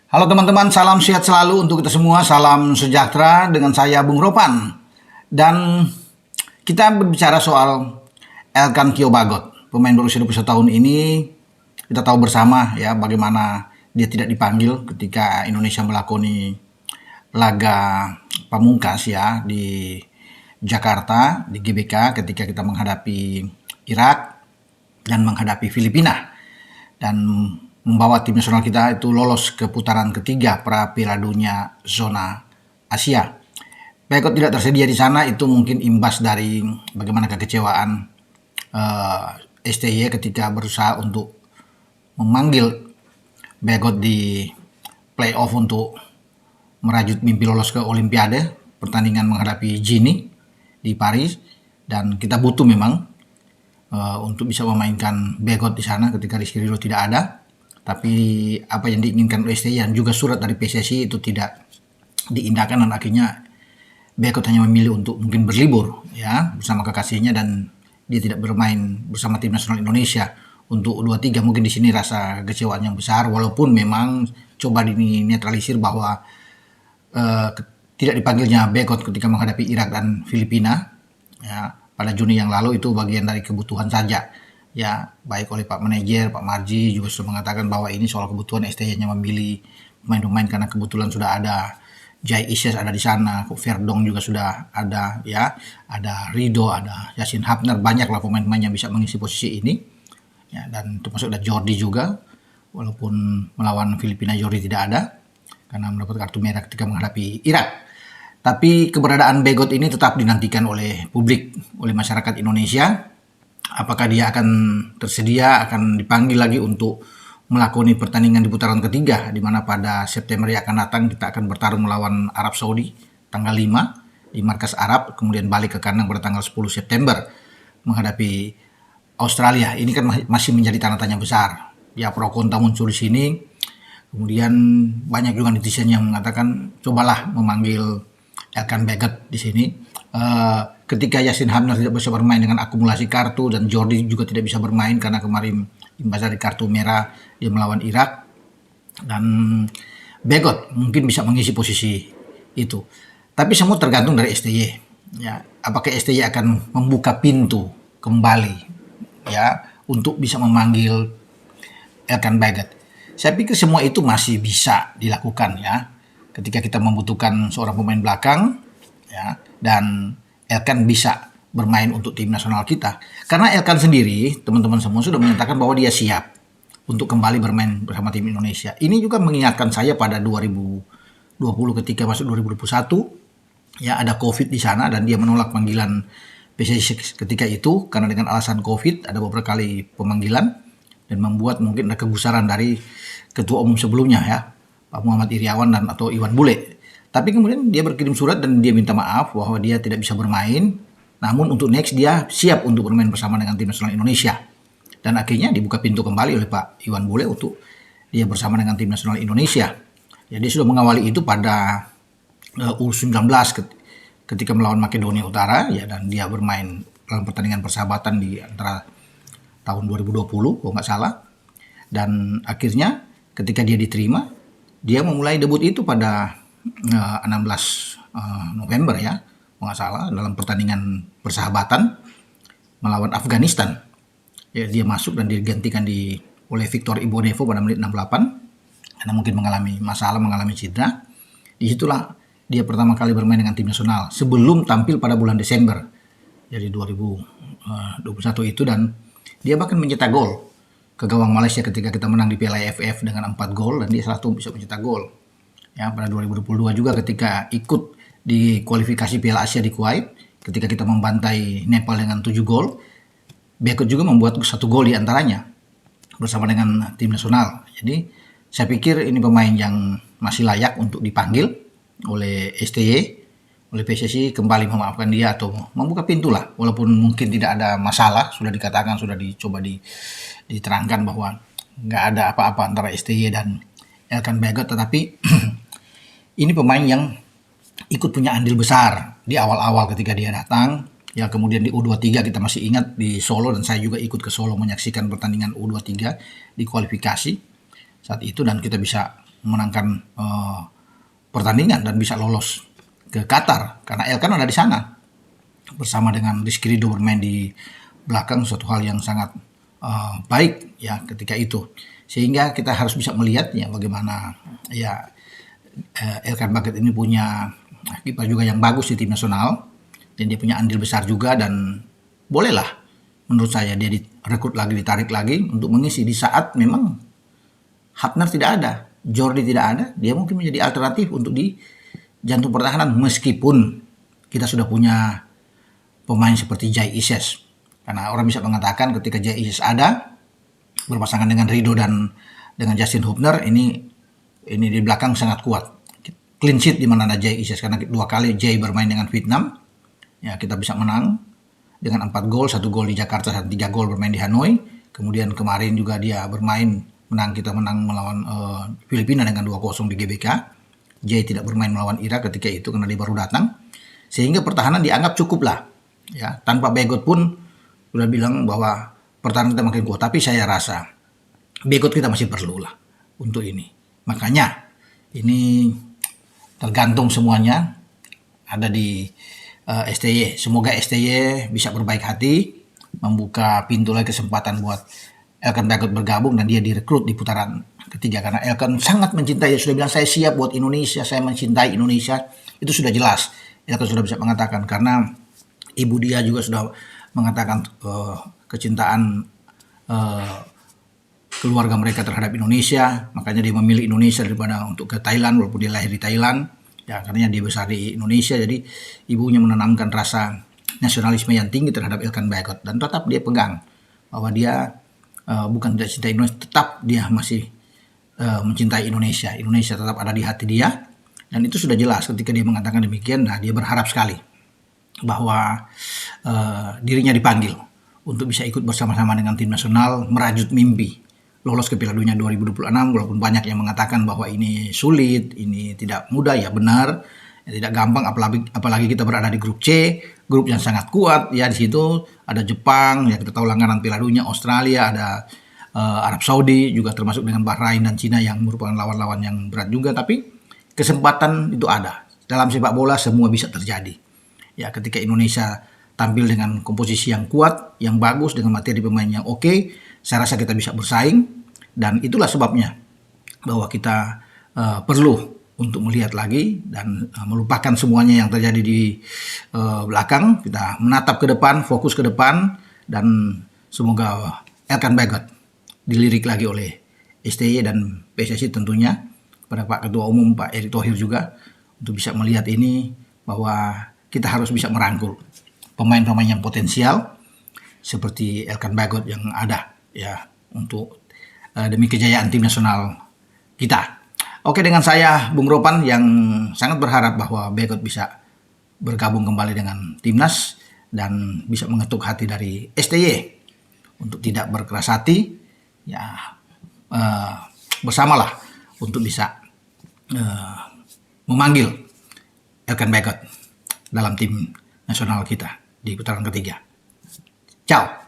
Halo teman-teman, salam sehat selalu untuk kita semua, salam sejahtera dengan saya Bung Ropan. Dan kita berbicara soal Elkan Kiobagot, pemain berusia 21 tahun ini. Kita tahu bersama ya bagaimana dia tidak dipanggil ketika Indonesia melakoni laga pamungkas ya di Jakarta, di GBK ketika kita menghadapi Irak dan menghadapi Filipina. Dan membawa tim nasional kita itu lolos ke putaran ketiga pra Piala Dunia zona Asia. Bekot tidak tersedia di sana itu mungkin imbas dari bagaimana kekecewaan STY ketika berusaha untuk memanggil Bekot di playoff untuk merajut mimpi lolos ke Olimpiade, pertandingan menghadapi Gini di Paris, dan kita butuh memang untuk bisa memainkan Bekot di sana ketika Rizky Ridho tidak ada. Tapi apa yang diinginkan oleh STY dan juga surat dari PSSI itu tidak diindahkan, dan akhirnya Bekot hanya memilih untuk mungkin berlibur ya bersama kekasihnya, dan dia tidak bermain bersama tim nasional Indonesia untuk U23. Mungkin di sini rasa kecewaan yang besar, walaupun memang coba dinetralisir bahwa tidak dipanggilnya Bekot ketika menghadapi Irak dan Filipina ya pada Juni yang lalu itu bagian dari kebutuhan saja. Ya, baik oleh Pak Manajer, Pak Marji juga sudah mengatakan bahwa ini soal kebutuhan. STY-nya memilih pemain-pemain karena kebetulan sudah ada Jai Isyas ada di sana, Verdong juga sudah ada ya, ada Ridho, ada Yasin Hapner, banyaklah pemain-pemain yang bisa mengisi posisi ini. Ya, dan termasuk ada Jordi juga, walaupun melawan Filipina Jordi tidak ada karena mendapat kartu merah ketika menghadapi Irak. Tapi keberadaan Bekot ini tetap dinantikan oleh publik, oleh masyarakat Indonesia. Apakah dia akan tersedia, akan dipanggil lagi untuk melakoni pertandingan di putaran ketiga, di mana pada September yang akan datang kita akan bertarung melawan Arab Saudi tanggal 5 di markas Arab, kemudian balik ke kandang pada tanggal 10 September menghadapi Australia. Ini kan masih menjadi tanda tanya besar. Ya, pro kontra muncul di sini. Kemudian banyak juga netizen yang mengatakan cobalah memanggil Elkan Bekot di sini. Ketika Yasin Hapner tidak bisa bermain dengan akumulasi kartu, dan Jordi juga tidak bisa bermain karena kemarin imbas dari kartu merah dia melawan Irak, dan Bekot mungkin bisa mengisi posisi itu. Tapi semua tergantung dari STY. Ya, apakah STY akan membuka pintu kembali ya untuk bisa memanggil Elkan Bekot? Saya pikir semua itu masih bisa dilakukan ya. Ketika kita membutuhkan seorang pemain belakang ya, dan Elkan bisa bermain untuk tim nasional kita. Karena Elkan sendiri, teman-teman semua sudah menyatakan bahwa dia siap untuk kembali bermain bersama tim Indonesia. Ini juga mengingatkan saya pada 2020 ketika masuk 2021, ya ada COVID di sana dan dia menolak panggilan PSSI ketika itu karena dengan alasan COVID ada beberapa kali pemanggilan dan membuat mungkin ada kegusaran dari ketua umum sebelumnya ya, Pak Muhammad Iriawan dan atau Iwan Bule. Tapi kemudian dia berkirim surat dan dia minta maaf bahwa dia tidak bisa bermain. Namun untuk next dia siap untuk bermain bersama dengan tim nasional Indonesia. Dan akhirnya dibuka pintu kembali oleh Pak Iwan Bule untuk dia bersama dengan tim nasional Indonesia. Ya, dia sudah mengawali itu pada U19 ketika melawan Makedonia Utara ya, dan dia bermain dalam pertandingan persahabatan di antara tahun 2020 kalau nggak salah. Dan akhirnya ketika dia diterima, dia memulai debut itu pada 16 November ya, nggak salah, dalam pertandingan persahabatan melawan Afghanistan. Ya, dia masuk dan digantikan oleh Victor Ibonevo pada menit 68 karena mungkin mengalami cedera. Disitulah dia pertama kali bermain dengan tim nasional sebelum tampil pada bulan Desember jadi 2021 itu, dan dia bahkan mencetak gol ke gawang Malaysia ketika kita menang di Piala AFF dengan 4 gol, dan dia salah satu bisa mencetak gol. Ya, pada 2022 juga ketika ikut di kualifikasi Piala Asia di Kuwait, ketika kita membantai Nepal dengan 7 gol, Bekot juga membuat 1 gol di antaranya bersama dengan tim nasional. Jadi saya pikir ini pemain yang masih layak untuk dipanggil oleh STY, oleh PSSI kembali memaafkan dia atau membuka pintu lah. Walaupun mungkin tidak ada masalah, sudah dikatakan, sudah dicoba diterangkan bahwa nggak ada apa-apa antara STY dan Elkan Bekot, tetapi ini pemain yang ikut punya andil besar di awal-awal ketika dia datang. Ya, kemudian di U23 kita masih ingat di Solo, dan saya juga ikut ke Solo menyaksikan pertandingan U23 di kualifikasi saat itu, dan kita bisa memenangkan pertandingan dan bisa lolos ke Qatar, karena Elkan ada di sana bersama dengan Rizky Ridho bermain di belakang, suatu hal yang sangat baik ya ketika itu, sehingga kita harus bisa melihat ya bagaimana ya Elkan Bagot ini punya kiper juga yang bagus di tim nasional, dan dia punya andil besar juga, dan bolehlah menurut saya dia direkrut lagi, ditarik lagi untuk mengisi di saat memang Hapner tidak ada, Jordi tidak ada, dia mungkin menjadi alternatif untuk di jantung pertahanan, meskipun kita sudah punya pemain seperti Jai Ises. Karena orang bisa mengatakan ketika Jai Ises ada berpasangan dengan Ridho dan dengan Justin Hubner, ini di belakang sangat kuat. Clean sheet di mana ada Jai Ises, karena 2 kali Jai bermain dengan Vietnam. Ya, kita bisa menang dengan 4 gol, 1 gol di Jakarta dan 3 gol bermain di Hanoi. Kemudian kemarin juga dia bermain kita menang melawan Filipina dengan 2-0 di GBK. Jai tidak bermain melawan Irak ketika itu karena dia baru datang. Sehingga pertahanan dianggap cukup lah. Ya, tanpa Bagot pun sudah bilang bahwa pertahanan kita makin kuat. Tapi saya rasa Bagot kita masih perlu lah untuk ini. Makanya ini tergantung semuanya ada di STY. Semoga STY bisa berbaik hati, membuka pintu lagi kesempatan buat Elkan Bagot bergabung dan dia direkrut di putaran ketiga, karena Elkan sangat mencintai, dia sudah bilang saya siap buat Indonesia, saya mencintai Indonesia, itu sudah jelas. Elkan sudah bisa mengatakan, karena ibu dia juga sudah mengatakan kecintaan keluarga mereka terhadap Indonesia, makanya dia memilih Indonesia daripada untuk ke Thailand, walaupun dia lahir di Thailand ya, karena dia besar di Indonesia. Jadi ibunya menanamkan rasa nasionalisme yang tinggi terhadap Elkan Bagot, dan tetap dia pegang bahwa dia bukan tidak cinta Indonesia, tetap dia masih mencintai Indonesia. Indonesia tetap ada di hati dia, dan itu sudah jelas ketika dia mengatakan demikian. Nah, dia berharap sekali bahwa dirinya dipanggil untuk bisa ikut bersama-sama dengan tim nasional merajut mimpi lolos ke Piala Dunia 2026, walaupun banyak yang mengatakan bahwa ini sulit, ini tidak mudah, ya benar, ya tidak gampang, apalagi kita berada di grup C, grup yang sangat kuat, ya di situ ada Jepang, ya kita tahu langganan Piala Dunia, Australia, ada Arab Saudi, juga termasuk dengan Bahrain dan Cina yang merupakan lawan-lawan yang berat juga, tapi kesempatan itu ada. Dalam sepak bola semua bisa terjadi. Ya, ketika Indonesia tampil dengan komposisi yang kuat, yang bagus, dengan materi pemain yang oke, saya rasa kita bisa bersaing, dan itulah sebabnya bahwa kita perlu untuk melihat lagi dan melupakan semuanya yang terjadi di belakang. Kita menatap ke depan, fokus ke depan, dan semoga Elkan Bagot dilirik lagi oleh STY dan PSSI tentunya, pada Pak Ketua Umum Pak Erick Thohir juga, untuk bisa melihat ini bahwa kita harus bisa merangkul pemain-pemain yang potensial seperti Elkan Bagot yang ada ya untuk demi kejayaan tim nasional kita. Oke, dengan saya Bung Ropan yang sangat berharap bahwa Bagot bisa bergabung kembali dengan timnas dan bisa mengetuk hati dari STY untuk tidak berkeras hati, ya bersamalah untuk bisa memanggil Elkan Bagot dalam tim nasional kita di putaran ketiga. Ciao.